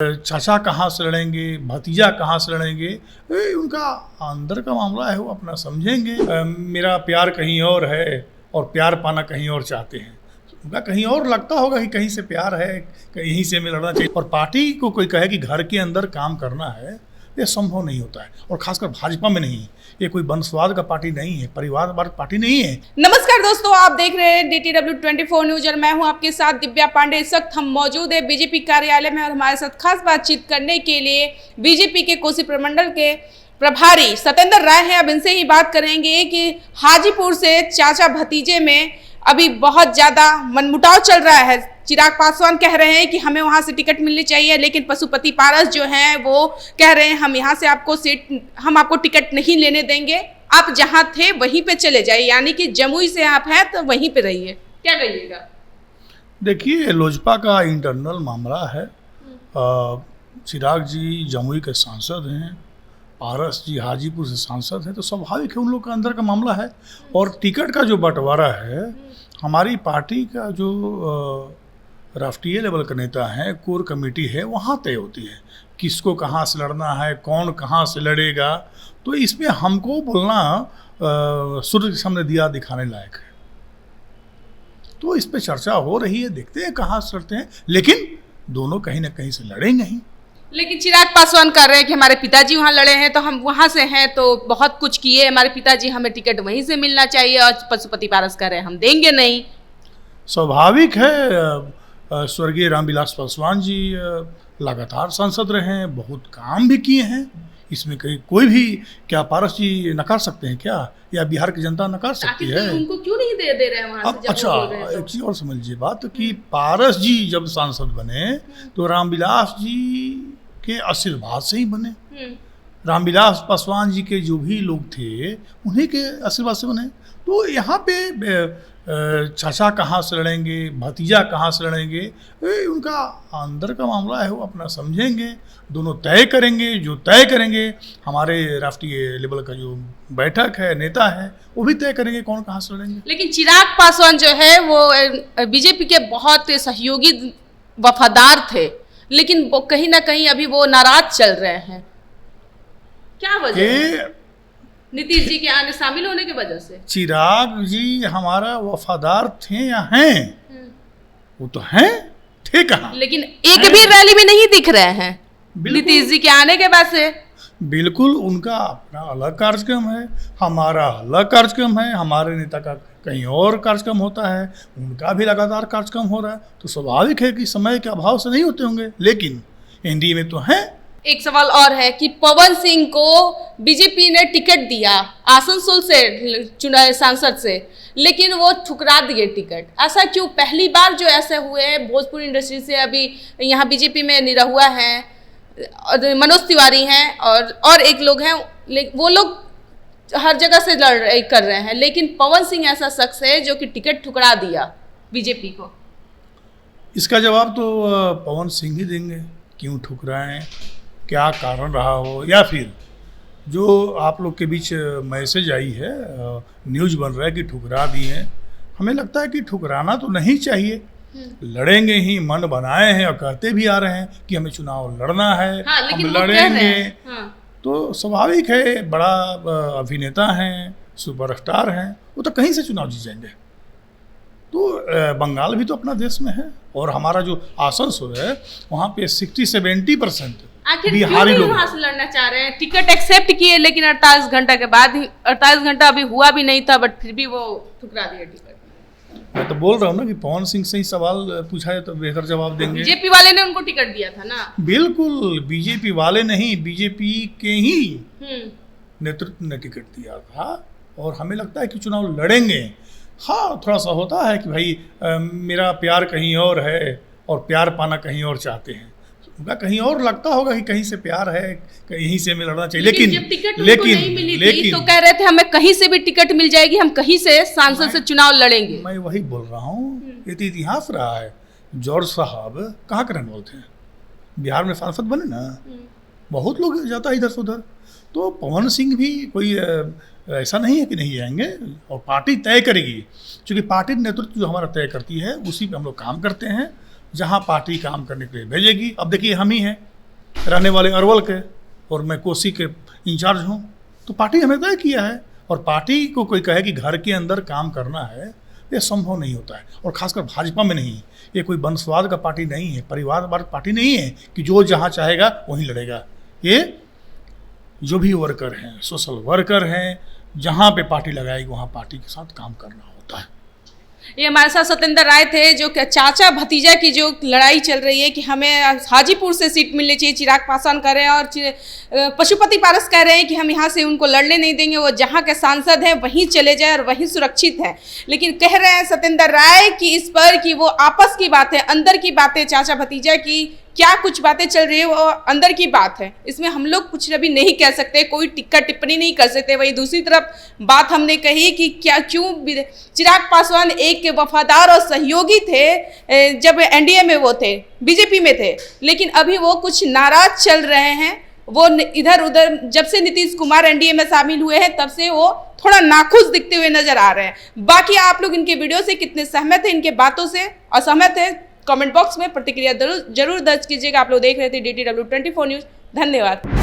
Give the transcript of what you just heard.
चाचा कहाँ से लड़ेंगे, भतीजा कहाँ से लड़ेंगे, उनका अंदर का मामला है, वो अपना समझेंगे। मेरा प्यार कहीं और है और प्यार पाना कहीं और चाहते हैं। उनका कहीं और लगता होगा कि कहीं से प्यार है, कहीं से हमें लड़ना चाहिए। और पार्टी को कोई कहे कि घर के अंदर काम करना है, ये संभव नहीं होता है। और खासकर भाजपा में नहीं, ये कोई वंशवाद का पार्टी नहीं है, परिवारवाद पार्टी नहीं है। नमस्कार दोस्तों, आप देख रहे हैं DTW 24 न्यूज और मैं हूं आपके साथ दिव्या पांडे। इस वक्त हम मौजूद है बीजेपी कार्यालय में और हमारे साथ खास बातचीत करने के लिए बीजेपी के कोसी प्रमंडल के प्रभारी सत्येंद्र राय हैं। अब इनसे ही बात करेंगे कि हाजीपुर से चाचा भतीजे में अभी बहुत ज्यादा मनमुटाव चल रहा है। चिराग पासवान कह रहे हैं कि हमें वहां से टिकट मिलनी चाहिए, लेकिन पशुपति पारस जो हैं वो कह रहे हैं हम यहाँ से आपको हम आपको टिकट नहीं लेने देंगे, आप जहाँ थे वहीं पे चले जाइए, यानी कि जमुई से आप हैं तो वहीं पे रहिए। क्या कहिएगा? देखिए, लोजपा का इंटरनल मामला है। चिराग जी जमुई के सांसद हैं, पारस जी हाजीपुर से सांसद हैं, तो स्वाभाविक है उन लोग का अंदर का मामला है। और टिकट का जो बंटवारा है, हमारी पार्टी का जो राष्ट्रीय लेवल का नेता है, कोर कमेटी है, वहाँ तय होती है किसको कहाँ से लड़ना है, कौन कहाँ से लड़ेगा। तो इसमें हमको बोलना सूर्य के सामने दिया दिखाने लायक है। तो इस पे चर्चा हो रही है, देखते हैं कहाँ से लड़ते हैं, लेकिन दोनों कहीं ना कहीं से लड़ेंगे ही। लेकिन चिराग पासवान कर रहे हैं कि हमारे पिताजी वहाँ लड़े हैं तो हम वहाँ से हैं तो बहुत कुछ किए हमारे पिताजी, हमें टिकट वहीं से मिलना चाहिए। और पशुपति पारस कह रहे हैं हम देंगे नहीं। स्वाभाविक है, स्वर्गीय रामविलास पासवान जी लगातार सांसद रहे हैं, बहुत काम भी किए हैं। इसमें कहीं कोई भी क्या पारस जी नकार सकते हैं क्या, या बिहार की जनता नकार सकती है? उनको क्यों नहीं दे रहे हैं वहाँ से? अच्छा, एक चीज और समझिए बात कि पारस जी जब सांसद बने तो रामविलास जी के आशीर्वाद से ही बने। रामविलास पासवान जी के जो भी लोग थे उन्हीं के आशीर्वाद से बने। तो यहाँ पे चाचा कहाँ से लड़ेंगे, भतीजा कहाँ से लड़ेंगे, उनका अंदर का मामला है, वो अपना समझेंगे। दोनों तय करेंगे, जो तय करेंगे हमारे राष्ट्रीय लेवल का जो बैठक है, नेता है, वो भी तय करेंगे कौन कहाँ से लड़ेंगे। लेकिन चिराग पासवान जो है वो बीजेपी के बहुत सहयोगी वफादार थे, लेकिन वो कहीं ना कहीं अभी वो नाराज चल रहे हैं। क्या वजह? नीतीश जी के आने शामिल होने की वजह से। चिराग जी हमारा वफादार थे या हैं? वो तो हैं, थे कहाँ? लेकिन एक भी रैली में नहीं दिख रहे हैं नीतीश जी के आने के बाद से। बिल्कुल, उनका अपना अलग कार्यक्रम है, हमारा अलग कार्यक्रम है। हमारे नेता का कहीं और कार्यक्रम होता है, उनका भी लगातार कार्यक्रम हो रहा है। तो स्वाभाविक है कि समय के अभाव से नहीं होते होंगे, लेकिन एनडीए में तो हैं। एक सवाल और है कि पवन सिंह को बीजेपी ने टिकट दिया आसनसोल से चुनाव सांसद से, लेकिन वो ठुकरा दिए टिकट। ऐसा क्यों? पहली बार जो ऐसे हुए हैं। भोजपुरी इंडस्ट्री से अभी यहाँ बीजेपी में निरहुआ हैं, मनोज तिवारी हैं और एक लोग हैं, वो लोग हर जगह से कर रहे हैं, लेकिन पवन सिंह ऐसा शख्स है जो कि टिकट ठुकरा दिया बीजेपी को। इसका जवाब तो पवन सिंह ही देंगे, क्यों ठुकराएं, क्या कारण रहा हो, या फिर जो आप लोग के बीच मैसेज आई है, न्यूज़ बन रहा है कि ठुकरा दिए हैं। हमें लगता है कि ठुकराना तो नहीं चाहिए, लड़ेंगे ही, मन बनाए हैं और कहते भी आ रहे हैं कि हमें चुनाव लड़ना है। हाँ, हम लड़ेंगे। हाँ। तो स्वाभाविक है, बड़ा अभिनेता हैं, सुपरस्टार हैं, वो तो कहीं से चुनाव जीत जाएंगे। तो बंगाल भी तो अपना देश में है, और हमारा जो आसनसोल है वहाँ पे 60-70% आखिर बिहारी लोग वहाँ से लड़ना चाह रहे हैं। टिकट एक्सेप्ट किए, लेकिन 48 घंटा के बाद ही, 48 घंटा अभी हुआ भी नहीं था, बट फिर भी वो ठुकरा दिया टिकट। मैं तो बोल रहा हूँ ना कि पवन सिंह से ही सवाल पूछा है तो बेहतर जवाब देंगे। बीजेपी वाले ने उनको टिकट दिया था ना। बिल्कुल, बीजेपी वाले नहीं, बीजेपी के ही नेतृत्व ने टिकट दिया था, और हमें लगता है कि चुनाव लड़ेंगे। हाँ, थोड़ा सा होता है कि भाई मेरा प्यार कहीं और है और प्यार पाना कहीं और चाहते हैं। उनका कहीं और लगता होगा कि कहीं से प्यार है, कहीं से हमें लड़ना चाहिए। लेकिन जब टिकट नहीं मिली थी तो कह रहे थे हमें कहीं से भी टिकट मिल जाएगी, हम कहीं से सांसद से चुनाव लड़ेंगे। मैं वही बोल रहा हूँ, ये तो इतिहास रहा है। जॉर्ज साहब कहाँ के रहने वाले थे? बिहार में सांसद बने ना, बहुत लोग जाता है इधर से उधर। तो पवन सिंह भी कोई ऐसा नहीं है कि नहीं जाएंगे, और पार्टी तय करेगी, क्योंकि पार्टी नेतृत्व जो हमारा तय करती है उसी पे हम लोग काम करते हैं। जहाँ पार्टी काम करने के लिए भेजेगी, अब देखिए हम ही हैं, रहने वाले अरवल के और मैं कोसी के इंचार्ज हूँ, तो पार्टी हमें तय किया है। और पार्टी को कोई कहे कि घर के अंदर काम करना है, ये संभव नहीं होता है। और खासकर भाजपा में नहीं, ये कोई वंशवाद का पार्टी नहीं है, परिवारवाद पार्टी नहीं है कि जो जहाँ चाहेगा वहीं लड़ेगा। ये जो भी वर्कर हैं, सोशल वर्कर हैं, जहाँ पे पार्टी लगाएगी वहाँ पार्टी के साथ काम करना होता है। ये हमारे साथ सत्येंद्र राय थे, जो चाचा भतीजा की जो लड़ाई चल रही है कि हमें हाजीपुर से सीट मिलनी चाहिए, चिराग पासवान कह रहे हैं, और पशुपति पारस कह रहे हैं कि हम यहाँ से उनको लड़ने नहीं देंगे, वो जहाँ के सांसद हैं वहीं चले जाए और वहीं सुरक्षित है। लेकिन कह रहे हैं सत्येंद्र राय कि इस पर कि वो आपस की बात है, अंदर की बातें, चाचा भतीजा की क्या कुछ बातें चल रही है वो अंदर की बात है, इसमें हम लोग कुछ अभी नहीं कह सकते, कोई टिक्का टिप्पणी नहीं कर सकते। वही दूसरी तरफ बात हमने कही कि क्यों चिराग पासवान एक के वफादार और सहयोगी थे जब एनडीए में वो थे, बीजेपी में थे, लेकिन अभी वो कुछ नाराज चल रहे हैं। वो इधर उधर, जब से नीतीश कुमार एनडीए में शामिल हुए हैं तब से वो थोड़ा नाखुश दिखते हुए नजर आ रहे हैं। बाकी आप लोग इनके वीडियो से कितने सहमत हैं, इनके बातों से असहमत है, कमेंट बॉक्स में प्रतिक्रिया जरूर दर्ज कीजिएगा। आप लोग देख रहे थे DTW 24 न्यूज़। धन्यवाद।